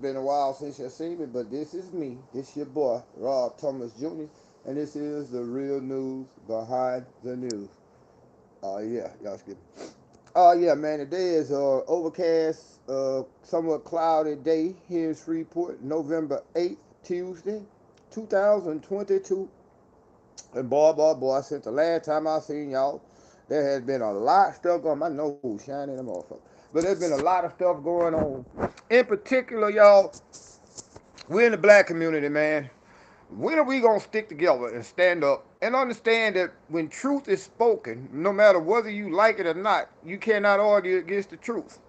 Been a while since you seen me, but this is me. This your boy, Rob Thomas Jr., and this is the real news behind the news. Yeah, y'all skip me. Yeah, man. Today is overcast, somewhat cloudy day here in Shreveport, November 8th, Tuesday, 2022. And boy, since the last time I seen y'all, there has been a lot of stuff going. My nose shining, the motherfucker. But there's been a lot of stuff going on. In particular, y'all, we're in the black community, man. When are we gonna stick together and stand up and understand that when truth is spoken, no matter whether you like it or not, you cannot argue against the truth.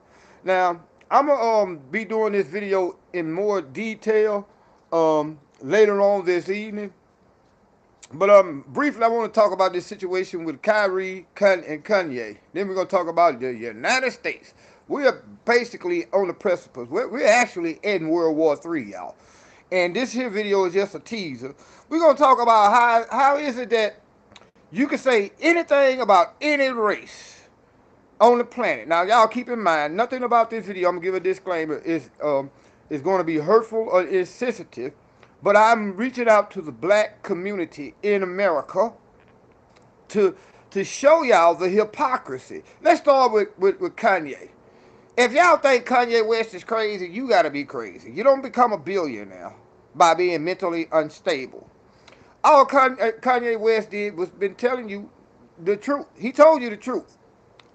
Now, I'm gonna be doing this video in more detail later on this evening. But briefly, I want to talk about this situation with Kyrie and Kanye. Then we're gonna talk about the United States. We are basically on the precipice. We're actually in World War III, y'all. And this here video is just a teaser. We're gonna talk about how is it that you can say anything about any race on the planet. Now, y'all keep in mind, nothing about this video, I'm gonna give a disclaimer, is going to be hurtful or insensitive. But I'm reaching out to the black community in America to to show y'all the hypocrisy. Let's start with Kanye. If y'all think Kanye West is crazy, you gotta be crazy. You don't become a billionaire by being mentally unstable. All Kanye West did was been telling you the truth. He told you the truth.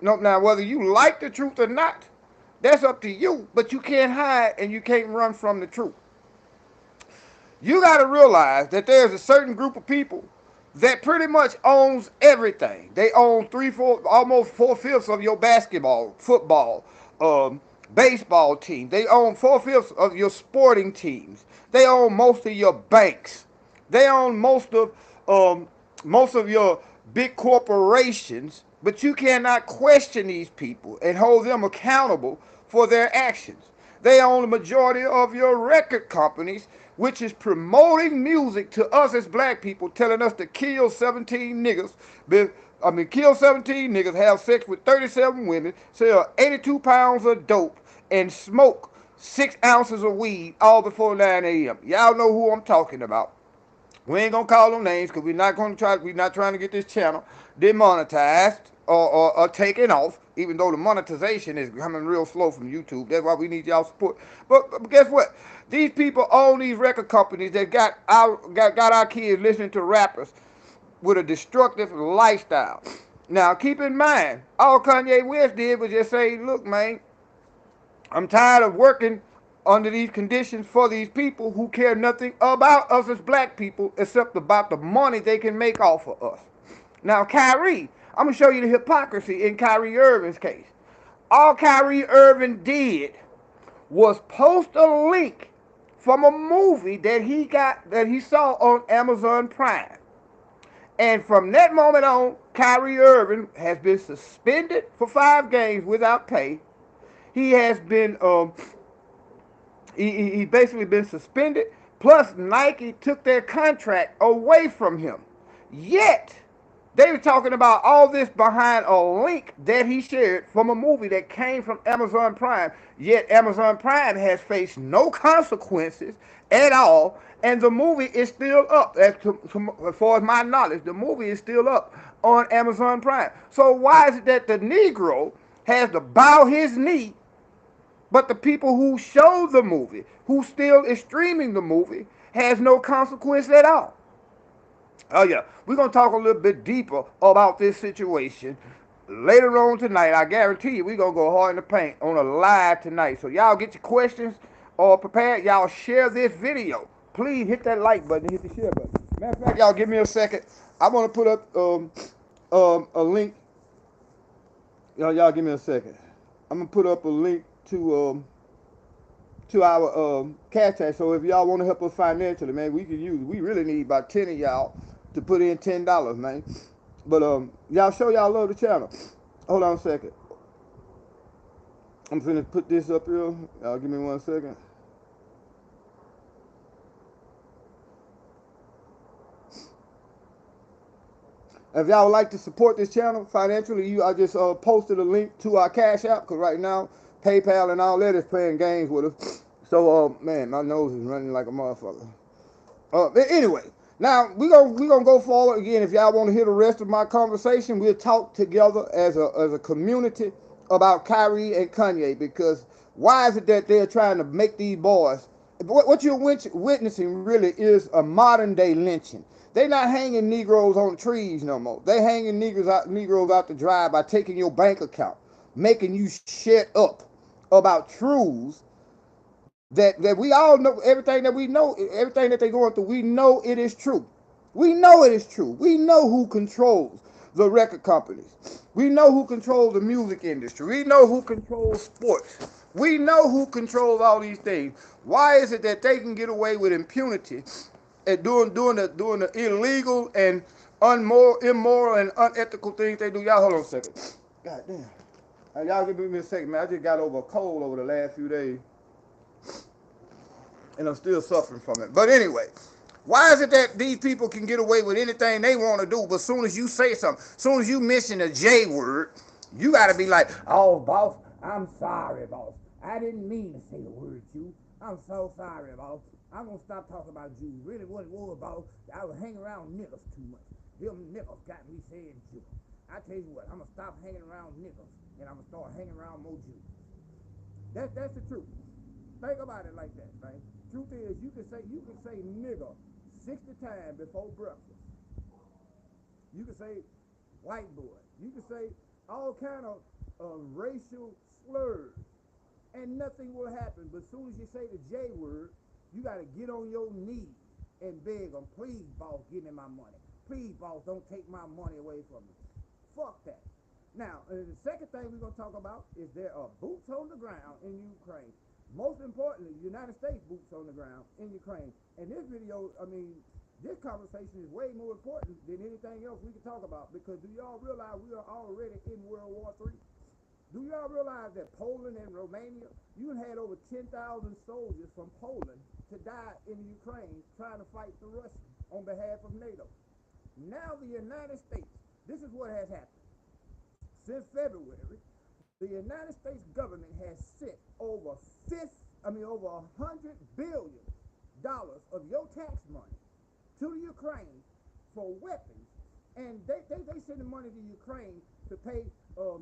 No, now whether you like the truth or not, that's up to you. But you can't hide and you can't run from the truth. You got to realize that there's a certain group of people that pretty much owns everything. They own almost 4/5 of your basketball, football, baseball team. They own 4/5 of your sporting teams. They own most of your banks. They own most of your big corporations. But you cannot question these people and hold them accountable for their actions. They own the majority of your record companies, which is promoting music to us as black people, telling us to kill 17 niggas. Kill 17 niggas, have sex with 37 women, sell 82 pounds of dope, and smoke 6 ounces of weed all before 9 a.m. Y'all know who I'm talking about. We ain't gonna call them names because we're not trying to get this channel demonetized or taken off, even though the monetization is coming real slow from YouTube. That's why we need y'all support. But guess what? These people own these record companies that got our kids listening to rappers with a destructive lifestyle. Now keep in mind, all Kanye West did was just say, look, man, I'm tired of working under these conditions for these people who care nothing about us as black people except about the money they can make off of us. Now, Kyrie, I'm going to show you the hypocrisy in Kyrie Irving's case. All Kyrie Irving did was post a link from a movie that he saw on Amazon Prime. And from that moment on, Kyrie Irving has been suspended for 5 games without pay. He has been he basically been suspended. Plus, Nike took their contract away from him. Yet, they were talking about all this behind a link that he shared from a movie that came from Amazon Prime. Yet, Amazon Prime has faced no consequences at all, and the movie is still up. As far as my knowledge, the movie is still up on Amazon Prime. So, why is it that the Negro has to bow his knee, but the people who showed the movie, who still is streaming the movie, has no consequence at all? Oh yeah, we're gonna talk a little bit deeper about this situation later on tonight. I guarantee you, we're gonna go hard in the paint on a live tonight. So y'all get your questions or prepared. Y'all share this video. Please hit that like button, hit the share button. Matter of fact, y'all give me a second. I want to put up a link. Y'all give me a second. I'm gonna put up a link to our cash app. So if y'all want to help us financially, man, we really need about 10 of y'all to put in $10, man. But y'all show y'all love the channel. Hold on a second. I'm finna put this up here. Y'all give me 1 second. If y'all would like to support this channel financially, I just posted a link to our cash app because right now PayPal and all that is playing games with us. So, man, my nose is running like a motherfucker. But anyway, now we gonna go forward again. If y'all want to hear the rest of my conversation, we'll talk together as a community about Kyrie and Kanye, because why is it that they're trying to make these boys? What you're witnessing really is a modern day lynching. They not hanging Negroes on trees no more. They hanging Negroes out to dry by taking your bank account, making you shut up about truths that we all know. Everything that we know, everything that they're going through, we know it is true. We know it is true. We know who controls the record companies. We know who controls the music industry. We know who controls sports. We know who controls all these things. Why is it that they can get away with impunity and doing the illegal and immoral and unethical things they do? Y'all hold on a second. God damn. Y'all give me a second, man. I just got over a cold over the last few days, and I'm still suffering from it. But anyway, why is it that these people can get away with anything they want to do, but as soon as you say something, as soon as you mention the J word, you got to be like, oh, boss, I'm sorry, boss. I didn't mean to say the word Jew. I'm so sorry, boss. I'm going to stop talking about Jews. Really, what it was, boss, I was hanging around niggas too much. Them niggas got me saying Jew. I tell you what, I'm going to stop hanging around niggas, and I'm going to start hanging around more Jews. That's the truth. Think about it like that, right? Truth is, you can say nigger 60 times before breakfast. You can say white boy. You can say all kind of racial slurs, and nothing will happen. But as soon as you say the J word, you got to get on your knees and beg them, please, boss, give me my money. Please, boss, don't take my money away from me. Fuck that. Now, the second thing we're going to talk about is there are boots on the ground in Ukraine. Most importantly, United States boots on the ground in Ukraine. And this video, I mean, this conversation is way more important than anything else we can talk about, because do y'all realize we are already in World War III? Do y'all realize that Poland and Romania, you had over 10,000 soldiers from Poland to die in Ukraine trying to fight the Russians on behalf of NATO? Now the United States, this is what has happened. Since February, the United States government has sent over $100 billion of your tax money to the Ukraine for weapons, and they send the money to Ukraine to pay the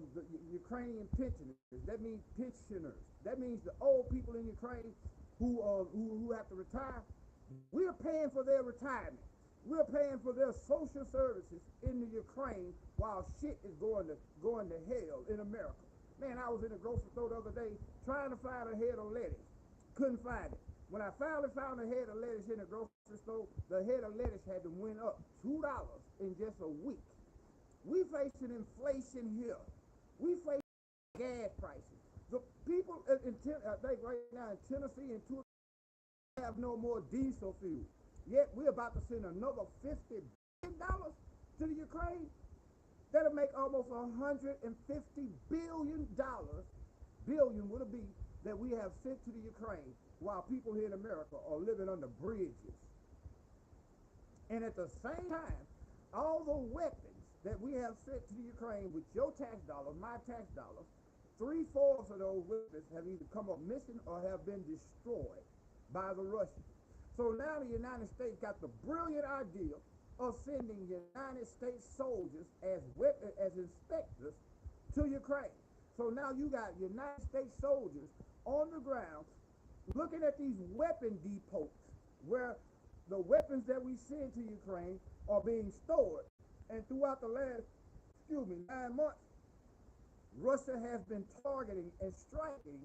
Ukrainian pensioners. That means pensioners. That means the old people in Ukraine who have to retire. We're paying for their retirement. We're paying for their social services in the Ukraine while shit is going to hell in America. Man, I was in the grocery store the other day trying to find a head of lettuce. Couldn't find it. When I finally found a head of lettuce in the grocery store, the head of lettuce had to went up $2 in just a week. We facing inflation here. We facing gas prices. The people right now in Tennessee and two have no more diesel fuel. Yet we're about to send another $50 billion to the Ukraine. That'll make almost $150 billion would it be that we have sent to the Ukraine while people here in America are living under bridges. And at the same time, all the weapons that we have sent to the Ukraine with your tax dollars, my tax dollars, 3/4 of those weapons have either come up missing or have been destroyed by the Russians. So now the United States got the brilliant idea of sending United States soldiers as inspectors to Ukraine. So now you got United States soldiers on the ground looking at these weapon depots where the weapons that we send to Ukraine are being stored. And throughout the last, 9 months, Russia has been targeting and striking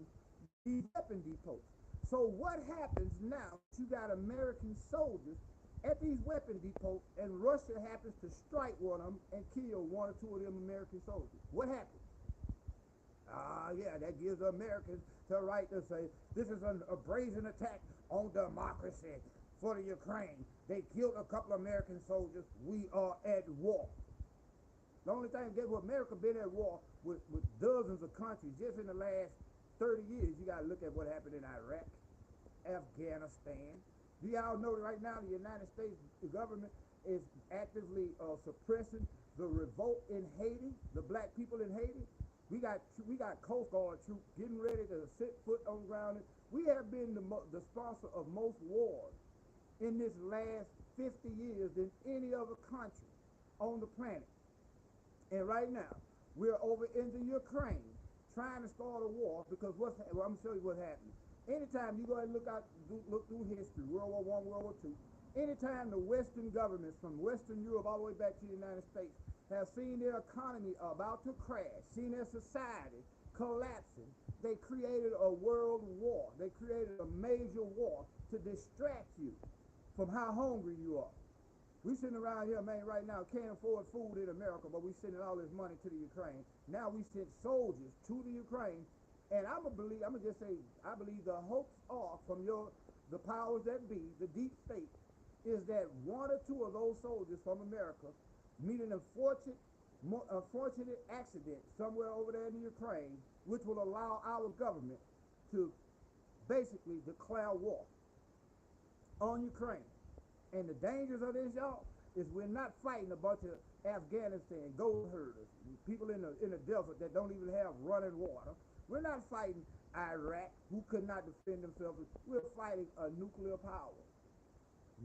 these weapon depots. So what happens now? You got American soldiers at these weapon depots, and Russia happens to strike one of them and kill one or two of them American soldiers. What happens? Yeah, that gives the Americans the right to say this is a brazen attack on democracy for the Ukraine. They killed a couple of American soldiers. We are at war. The only thing, guess what? America been at war with dozens of countries just in the last 30 years. You got to look at what happened in Iraq, Afghanistan. Do y'all know that right now the United States government is actively suppressing the revolt in Haiti, the black people in Haiti? We got Coast Guard troops getting ready to set foot on the ground We have been the sponsor of most wars in this last 50 years than any other country on the planet. And right now, we're over in the Ukraine trying to start a war because well, I'm gonna show you what's happening. Anytime you go and look through history, World War One, World War Two, anytime the Western governments from Western Europe all the way back to the United States have seen their economy about to crash, seen their society collapsing, they created a world war. They created a major war to distract you from how hungry you are. We sitting around here, man, right now can't afford food in America, but we sending all this money to the Ukraine. Now we sent soldiers to the Ukraine, and I'm gonna just say, I believe the hopes are from the powers that be, the deep state, is that one or two of those soldiers from America meet an unfortunate accident somewhere over there in the Ukraine, which will allow our government to basically declare war on Ukraine. And the dangers of this, y'all, is we're not fighting a bunch of Afghanistan goat herders, people in the desert that don't even have running water. We're not fighting Iraq, who could not defend themselves. We're fighting a nuclear power.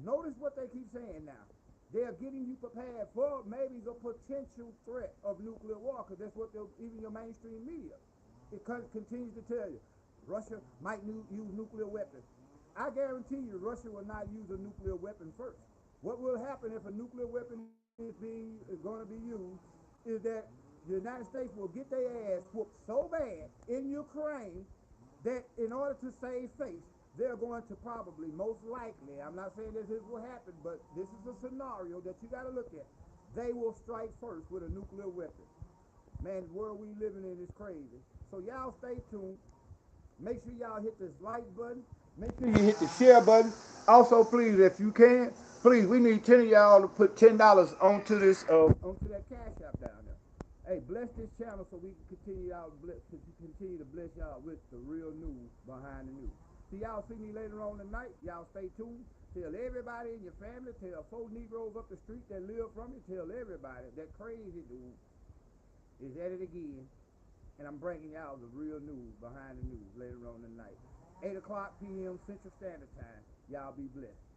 Notice what they keep saying now. They're getting you prepared for maybe the potential threat of nuclear war, because that's what even your mainstream media it continues to tell you. Russia might use nuclear weapons. I guarantee you, Russia will not use a nuclear weapon first. What will happen if a nuclear weapon is going to be used is that the United States will get their ass whooped so bad in Ukraine that in order to save face, they're going to probably, most likely, I'm not saying this will happen, but this is a scenario that you got to look at. They will strike first with a nuclear weapon. Man, the world we living in is crazy. So y'all stay tuned. Make sure y'all hit this like button. Make sure you hit the share button. Also, please, if you can, please, we need 10 of y'all to put $10 onto onto that cash app down there. Hey, bless this channel so we can continue to bless y'all with the real news behind the news. See y'all see me later on tonight. Y'all stay tuned. Tell everybody in your family. Tell 4 Negroes up the street that live from you. Tell everybody that crazy dude is at it again. And I'm bringing y'all the real news behind the news later on tonight. 8 o'clock p.m. Central Standard Time. Y'all be blessed.